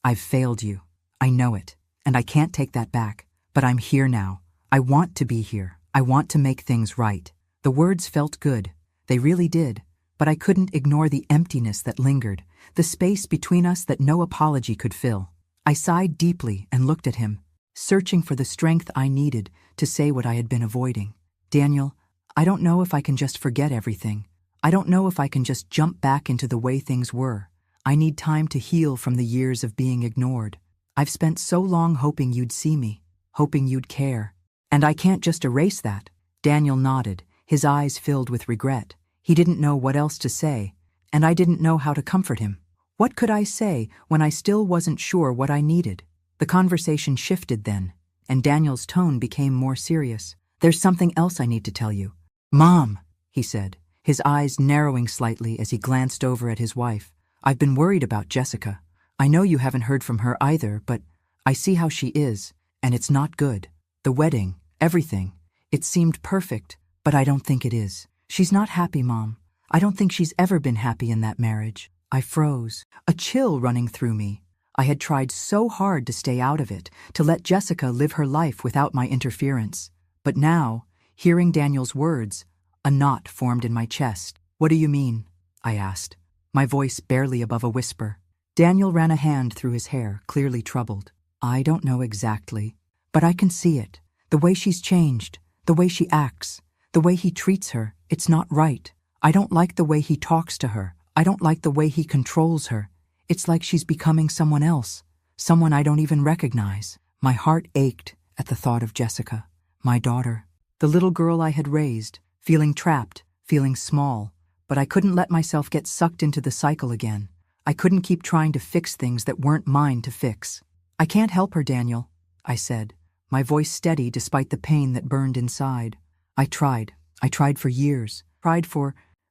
"I've failed you. I know it, and I can't take that back. But I'm here now. I want to be here. I want to make things right." The words felt good. They really did. But I couldn't ignore the emptiness that lingered, the space between us that no apology could fill. I sighed deeply and looked at him, searching for the strength I needed to say what I had been avoiding. "Daniel, I don't know if I can just forget everything. I don't know if I can just jump back into the way things were. I need time to heal from the years of being ignored. I've spent so long hoping you'd see me, hoping you'd care. And I can't just erase that." Daniel nodded, his eyes filled with regret. He didn't know what else to say, and I didn't know how to comfort him. What could I say when I still wasn't sure what I needed? The conversation shifted then, and Daniel's tone became more serious. "There's something else I need to tell you." "Mom," he said, his eyes narrowing slightly as he glanced over at his wife. "I've been worried about Jessica. I know you haven't heard from her either, but I see how she is, and it's not good. The wedding, everything, it seemed perfect, but I don't think it is. She's not happy, Mom. I don't think she's ever been happy in that marriage." I froze, a chill running through me. I had tried so hard to stay out of it, to let Jessica live her life without my interference. But now, hearing Daniel's words, a knot formed in my chest. "What do you mean?" I asked, my voice barely above a whisper. Daniel ran a hand through his hair, clearly troubled. "I don't know exactly, but I can see it. The way she's changed, the way she acts, the way he treats her, it's not right. I don't like the way he talks to her. I don't like the way he controls her. It's like she's becoming someone else, someone I don't even recognize." My heart ached at the thought of Jessica, my daughter, the little girl I had raised, feeling trapped, feeling small. But I couldn't let myself get sucked into the cycle again. I couldn't keep trying to fix things that weren't mine to fix. "I can't help her, Daniel," I said, my voice steady despite the pain that burned inside. I tried for years,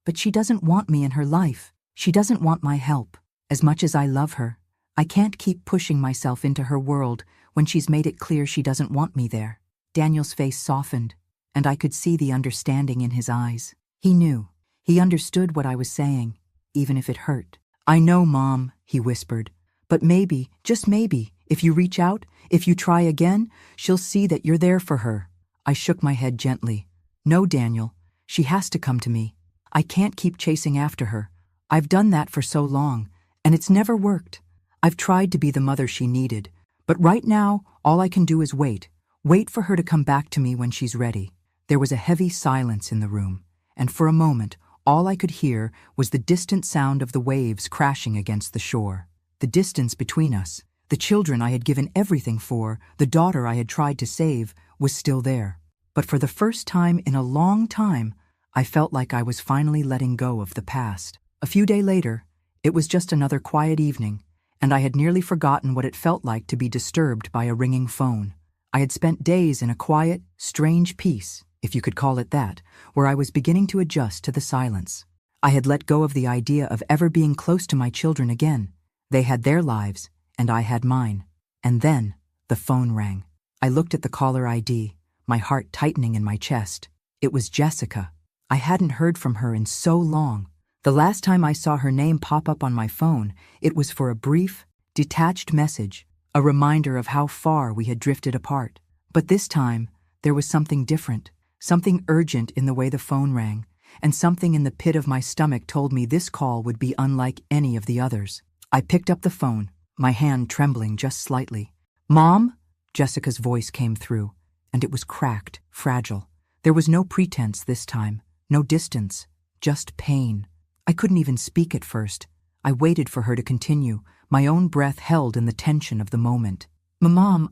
but she doesn't want me in her life. She doesn't want my help. As much as I love her, I can't keep pushing myself into her world when she's made it clear she doesn't want me there." Daniel's face softened, and I could see the understanding in his eyes. He knew. He understood what I was saying, even if it hurt. "I know, Mom," he whispered, "but maybe, just maybe, if you reach out, if you try again, she'll see that you're there for her." I shook my head gently. "No, Daniel, she has to come to me. I can't keep chasing after her. I've done that for so long, and it's never worked. I've tried to be the mother she needed, but right now, all I can do is wait Wait for her to come back to me when she's ready." There was a heavy silence in the room, and for a moment, all I could hear was the distant sound of the waves crashing against the shore. The distance between us, the children I had given everything for, the daughter I had tried to save, was still there. But for the first time in a long time, I felt like I was finally letting go of the past. A few days later, it was just another quiet evening, and I had nearly forgotten what it felt like to be disturbed by a ringing phone. I had spent days in a quiet, strange peace, if you could call it that, where I was beginning to adjust to the silence. I had let go of the idea of ever being close to my children again. They had their lives, and I had mine. And then, the phone rang. I looked at the caller ID, my heart tightening in my chest. It was Jessica. I hadn't heard from her in so long. The last time I saw her name pop up on my phone, it was for a brief, detached message, a reminder of how far we had drifted apart. But this time, there was something different, something urgent in the way the phone rang, and something in the pit of my stomach told me this call would be unlike any of the others. I picked up the phone, my hand trembling just slightly. "Mom?" Jessica's voice came through, and it was cracked, fragile. There was no pretense this time, no distance, just pain. I couldn't even speak at first. I waited for her to continue, my own breath held in the tension of the moment. "Mom,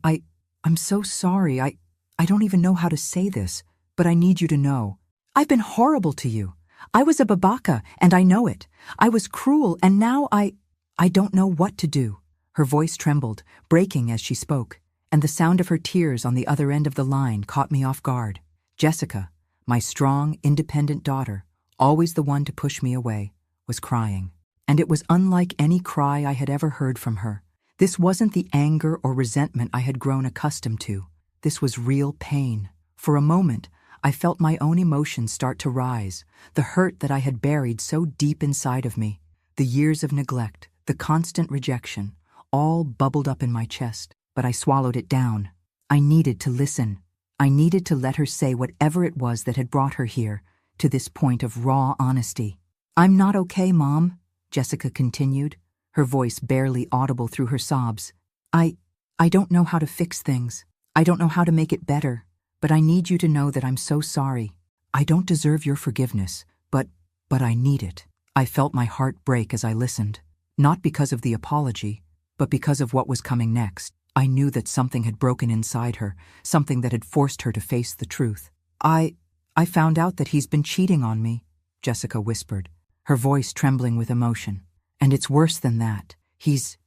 I'm so sorry. I don't even know how to say this, but I need you to know. I've been horrible to you. I was a babaka, and I know it. I was cruel, and now I don't know what to do." Her voice trembled, breaking as she spoke, and the sound of her tears on the other end of the line caught me off guard. Jessica, my strong, independent daughter, always the one to push me away, was crying. And it was unlike any cry I had ever heard from her. This wasn't the anger or resentment I had grown accustomed to. This was real pain. For a moment, I felt my own emotions start to rise, the hurt that I had buried so deep inside of me, the years of neglect, the constant rejection, all bubbled up in my chest, but I swallowed it down. I needed to listen. I needed to let her say whatever it was that had brought her here, to this point of raw honesty. "I'm not okay, Mom," Jessica continued, her voice barely audible through her sobs. I don't know how to fix things. I don't know how to make it better, but I need you to know that I'm so sorry. I don't deserve your forgiveness, but I need it." I felt my heart break as I listened, not because of the apology, but because of what was coming next. I knew that something had broken inside her, something that had forced her to face the truth. I found out that he's been cheating on me," Jessica whispered, her voice trembling with emotion. "And it's worse than that. He's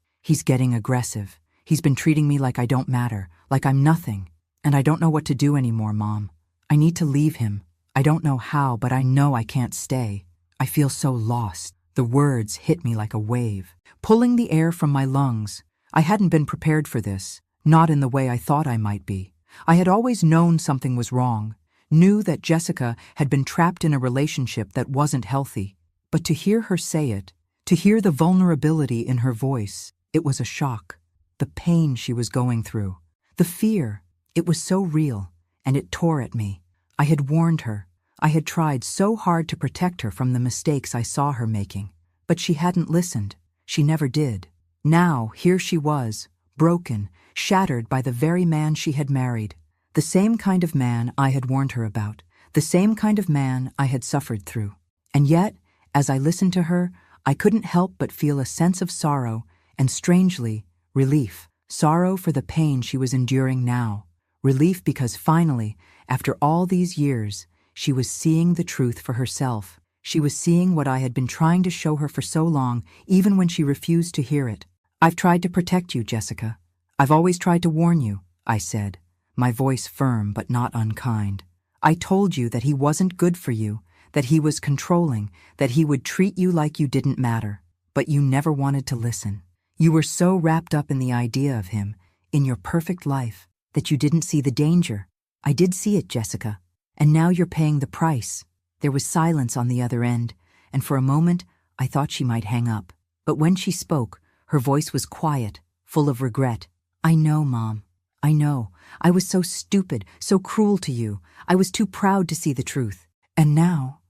getting aggressive. He's been treating me like I don't matter, like I'm nothing. And I don't know what to do anymore, Mom. I need to leave him. I don't know how, but I know I can't stay. I feel so lost." The words hit me like a wave, pulling the air from my lungs. I hadn't been prepared for this, not in the way I thought I might be. I had always known something was wrong, knew that Jessica had been trapped in a relationship that wasn't healthy. But to hear her say it, to hear the vulnerability in her voice, it was a shock. The pain she was going through, the fear, it was so real, and it tore at me. I had warned her. I had tried so hard to protect her from the mistakes I saw her making, but she hadn't listened. She never did. Now, here she was, broken, shattered by the very man she had married. The same kind of man I had warned her about, the same kind of man I had suffered through. And yet, as I listened to her, I couldn't help but feel a sense of sorrow and, strangely, relief. Sorrow for the pain she was enduring now. Relief because finally, after all these years, she was seeing the truth for herself. She was seeing what I had been trying to show her for so long, even when she refused to hear it. "I've tried to protect you, Jessica. I've always tried to warn you," I said, my voice firm but not unkind. "I told you that he wasn't good for you, that he was controlling, that he would treat you like you didn't matter. But you never wanted to listen. You were so wrapped up in the idea of him, in your perfect life, that you didn't see the danger. I did see it, Jessica. And now you're paying the price." There was silence on the other end, and for a moment I thought she might hang up. But when she spoke, her voice was quiet, full of regret. "I know, Mom. I know. I was so stupid, so cruel to you. I was too proud to see the truth. And now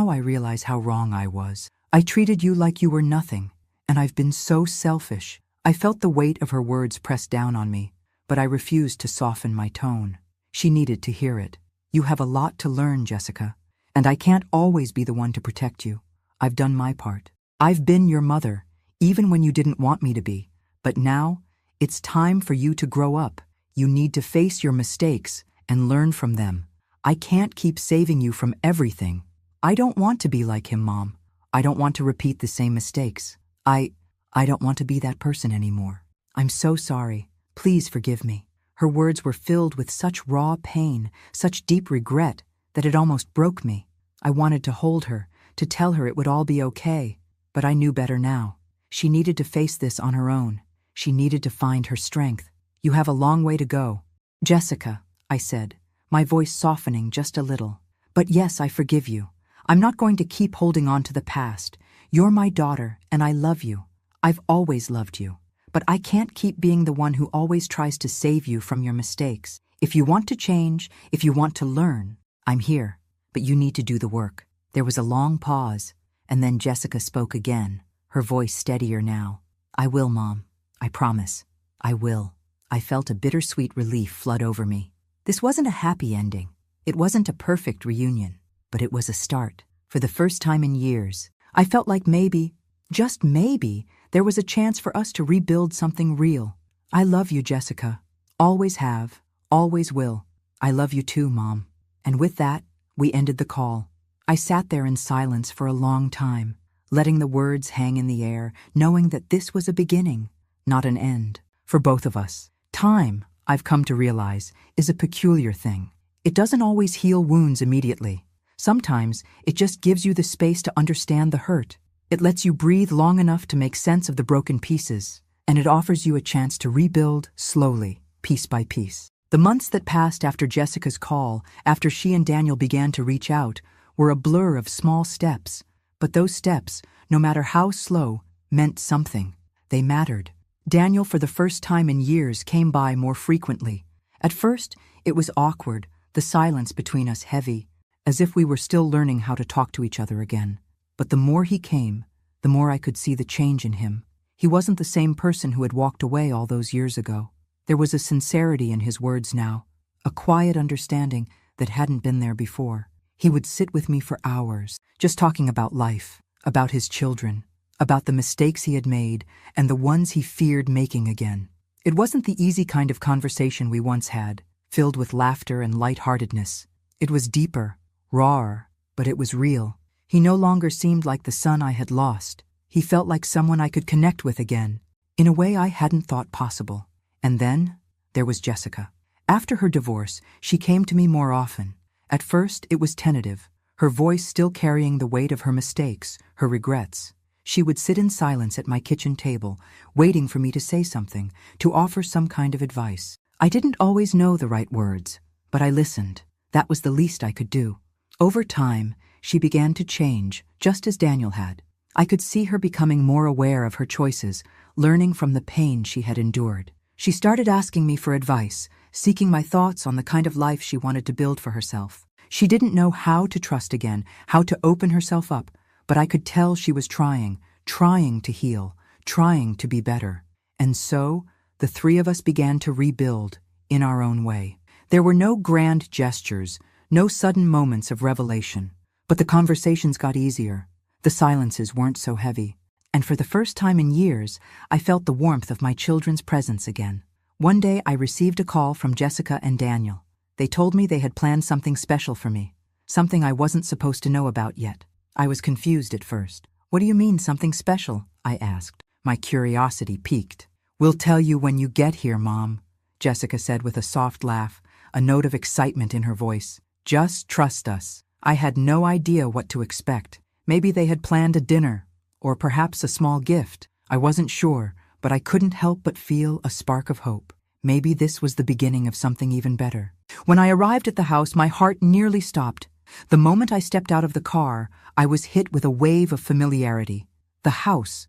I realize how wrong I was. I treated you like you were nothing, and I've been so selfish." I felt the weight of her words press down on me, but I refused to soften my tone. She needed to hear it. You have a lot to learn, Jessica. And I can't always be the one to protect you. I've done my part. I've been your mother, even when you didn't want me to be. But now, it's time for you to grow up. You need to face your mistakes and learn from them. I can't keep saving you from everything. I don't want to be like him, Mom. I don't want to repeat the same mistakes. I don't want to be that person anymore. I'm so sorry. Please forgive me. Her words were filled with such raw pain, such deep regret, that it almost broke me. I wanted to hold her, to tell her it would all be okay, but I knew better now. She needed to face this on her own. She needed to find her strength. You have a long way to go. Jessica, I said, my voice softening just a little. But yes, I forgive you. I'm not going to keep holding on to the past. You're my daughter, and I love you. I've always loved you. But I can't keep being the one who always tries to save you from your mistakes. If you want to change, if you want to learn, I'm here. But you need to do the work. There was a long pause, and then Jessica spoke again, her voice steadier now. I will, Mom. I promise. I will. I felt a bittersweet relief flood over me. This wasn't a happy ending. It wasn't a perfect reunion, but it was a start. For the first time in years, I felt like maybe, just maybe, there was a chance for us to rebuild something real. I love you, Jessica. Always have, always will. I love you too, Mom. And with that, we ended the call. I sat there in silence for a long time, letting the words hang in the air, knowing that this was a beginning, not an end, for both of us. Time, I've come to realize, is a peculiar thing. It doesn't always heal wounds immediately. Sometimes it just gives you the space to understand the hurt. It lets you breathe long enough to make sense of the broken pieces, and it offers you a chance to rebuild slowly, piece by piece. The months that passed after Jessica's call, after she and Daniel began to reach out, were a blur of small steps. But those steps, no matter how slow, meant something. They mattered. Daniel, for the first time in years, came by more frequently. At first, it was awkward, the silence between us heavy, as if we were still learning how to talk to each other again. But the more he came, the more I could see the change in him. He wasn't the same person who had walked away all those years ago. There was a sincerity in his words now, a quiet understanding that hadn't been there before. He would sit with me for hours, just talking about life, about his children, about the mistakes he had made and the ones he feared making again. It wasn't the easy kind of conversation we once had, filled with laughter and lightheartedness. It was deeper, rawer, but it was real. He no longer seemed like the son I had lost. He felt like someone I could connect with again, in a way I hadn't thought possible. And then, there was Jessica. After her divorce, she came to me more often. At first, it was tentative, her voice still carrying the weight of her mistakes, her regrets. She would sit in silence at my kitchen table, waiting for me to say something, to offer some kind of advice. I didn't always know the right words, but I listened. That was the least I could do. Over time, she began to change, just as Daniel had. I could see her becoming more aware of her choices, learning from the pain she had endured. She started asking me for advice, seeking my thoughts on the kind of life she wanted to build for herself. She didn't know how to trust again, how to open herself up, but I could tell she was trying to heal, trying to be better. And so, the three of us began to rebuild, in our own way. There were no grand gestures, no sudden moments of revelation, but the conversations got easier. The silences weren't so heavy. And for the first time in years, I felt the warmth of my children's presence again. One day, I received a call from Jessica and Daniel. They told me they had planned something special for me, something I wasn't supposed to know about yet. I was confused at first. What do you mean, something special? I asked. My curiosity piqued. We'll tell you when you get here, Mom, Jessica said with a soft laugh, a note of excitement in her voice. Just trust us. I had no idea what to expect. Maybe they had planned a dinner, or perhaps a small gift. I wasn't sure, but I couldn't help but feel a spark of hope. Maybe this was the beginning of something even better. When I arrived at the house, my heart nearly stopped. The moment I stepped out of the car, I was hit with a wave of familiarity. The house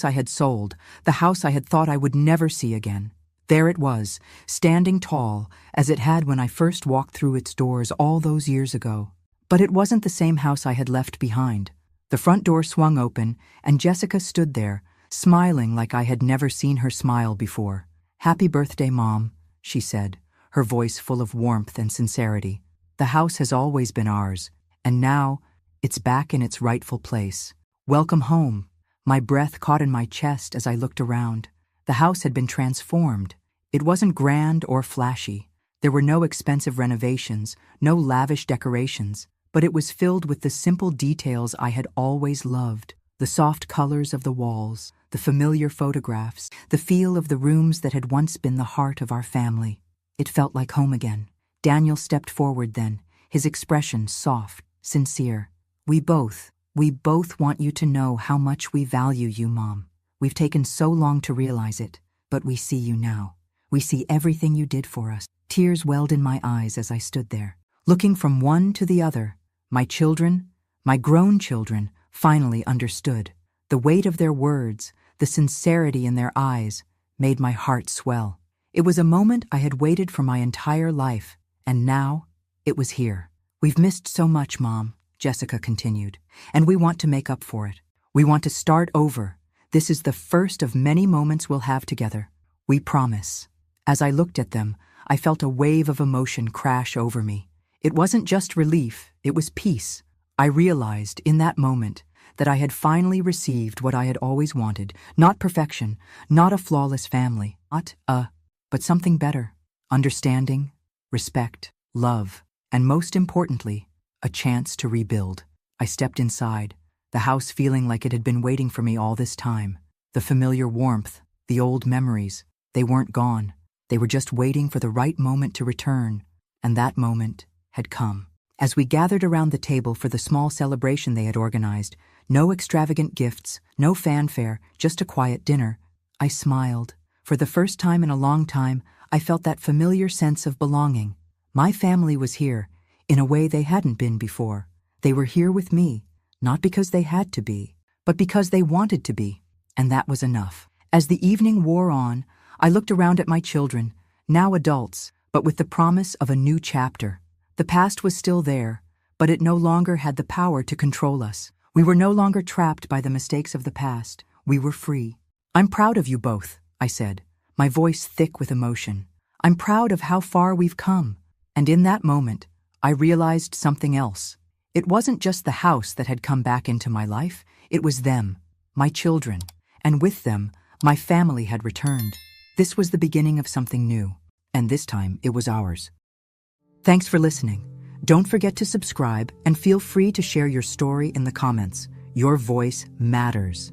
I had sold, the house I had thought I would never see again. There it was, standing tall, as it had when I first walked through its doors all those years ago. But it wasn't the same house I had left behind. The front door swung open, and Jessica stood there, smiling like I had never seen her smile before. Happy birthday, Mom, she said, her voice full of warmth and sincerity. "The house has always been ours, and now it's back in its rightful place. Welcome home." My breath caught in my chest as I looked around. The house had been transformed. It wasn't grand or flashy. There were no expensive renovations, no lavish decorations, but it was filled with the simple details I had always loved. The soft colors of the walls, the familiar photographs, the feel of the rooms that had once been the heart of our family. It felt like home again. Daniel stepped forward then, his expression soft, sincere. We both want you to know how much we value you, Mom. We've taken so long to realize it, but we see you now. We see everything you did for us." Tears welled in my eyes as I stood there, looking from one to the other. My children, my grown children, finally understood. The weight of their words, the sincerity in their eyes, made my heart swell. It was a moment I had waited for my entire life, and now it was here. "We've missed so much, Mom," Jessica continued, "and we want to make up for it. We want to start over. This is the first of many moments we'll have together. We promise." As I looked at them, I felt a wave of emotion crash over me. It wasn't just relief, it was peace. I realized in that moment that I had finally received what I had always wanted. Not perfection, not a flawless family, but something better. Understanding, respect, love, and most importantly, a chance to rebuild. I stepped inside, the house feeling like it had been waiting for me all this time. The familiar warmth, the old memories, they weren't gone. They were just waiting for the right moment to return, and that moment had come. As we gathered around the table for the small celebration they had organized, no extravagant gifts, no fanfare, just a quiet dinner, I smiled. For the first time in a long time, I felt that familiar sense of belonging. My family was here, in a way they hadn't been before. They were here with me, not because they had to be, but because they wanted to be, and that was enough. As the evening wore on, I looked around at my children, now adults, but with the promise of a new chapter. The past was still there, but it no longer had the power to control us. We were no longer trapped by the mistakes of the past. We were free. "I'm proud of you both," I said, my voice thick with emotion. "I'm proud of how far we've come." And in that moment, I realized something else. It wasn't just the house that had come back into my life, it was them, my children, and with them, my family had returned. This was the beginning of something new, and this time it was ours. Thanks for listening. Don't forget to subscribe and feel free to share your story in the comments. Your voice matters.